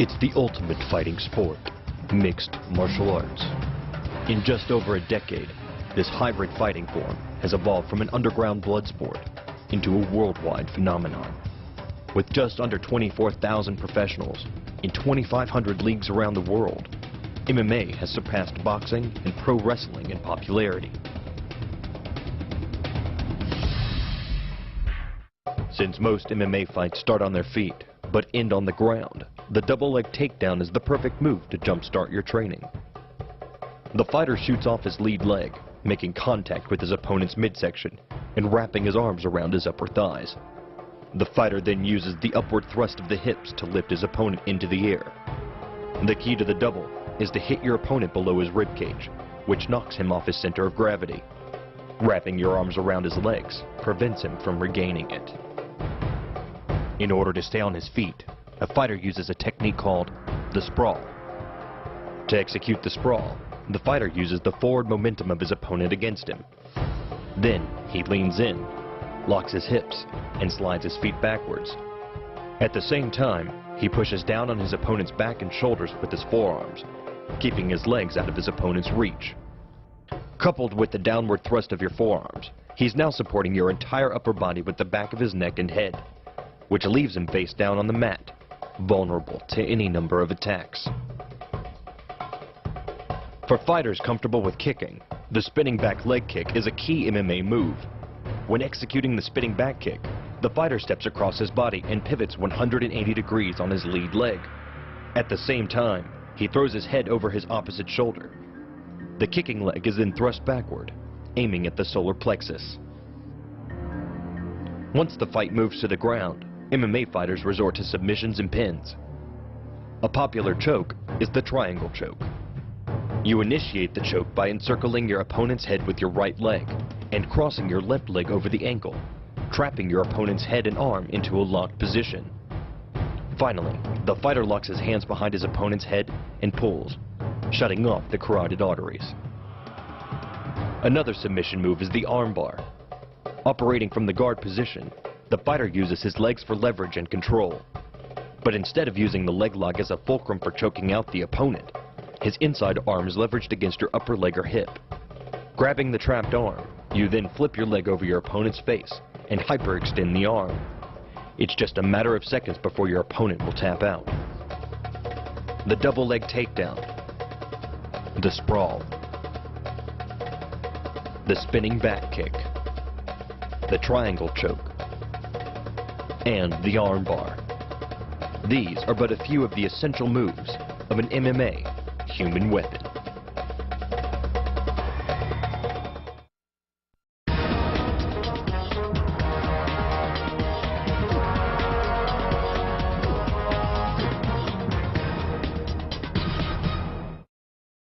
It's the ultimate fighting sport, mixed martial arts. In just over a decade, this hybrid fighting form has evolved from an underground blood sport into a worldwide phenomenon. With just under 24,000 professionals in 2,500 leagues around the world, MMA has surpassed boxing and pro wrestling in popularity. Since most MMA fights start on their feet, but end on the ground, the double leg takedown is the perfect move to jumpstart your training. The fighter shoots off his lead leg, making contact with his opponent's midsection and wrapping his arms around his upper thighs. The fighter then uses the upward thrust of the hips to lift his opponent into the air. The key to the double is to hit your opponent below his ribcage, which knocks him off his center of gravity. Wrapping your arms around his legs prevents him from regaining it. In order to stay on his feet, a fighter uses a technique called the sprawl. To execute the sprawl, the fighter uses the forward momentum of his opponent against him. Then he leans in, locks his hips, and slides his feet backwards. At the same time, he pushes down on his opponent's back and shoulders with his forearms, keeping his legs out of his opponent's reach. Coupled with the downward thrust of your forearms, he's now supporting your entire upper body with the back of his neck and head, which leaves him face down on the mat, vulnerable to any number of attacks. For fighters comfortable with kicking, the spinning back leg kick is a key MMA move. When executing the spinning back kick, the fighter steps across his body and pivots 180 degrees on his lead leg. At the same time, he throws his head over his opposite shoulder. The kicking leg is then thrust backward, aiming at the solar plexus. Once the fight moves to the ground, MMA fighters resort to submissions and pins. A popular choke is the triangle choke. You initiate the choke by encircling your opponent's head with your right leg and crossing your left leg over the ankle, trapping your opponent's head and arm into a locked position. Finally, the fighter locks his hands behind his opponent's head and pulls, shutting off the carotid arteries. Another submission move is the armbar. Operating from the guard position, the fighter uses his legs for leverage and control. But instead of using the leg lock as a fulcrum for choking out the opponent, his inside arm is leveraged against your upper leg or hip. Grabbing the trapped arm, you then flip your leg over your opponent's face and hyperextend the arm. It's just a matter of seconds before your opponent will tap out. The double leg takedown, the sprawl, the spinning back kick, the triangle choke, and the armbar. These are but a few of the essential moves of an MMA human weapon.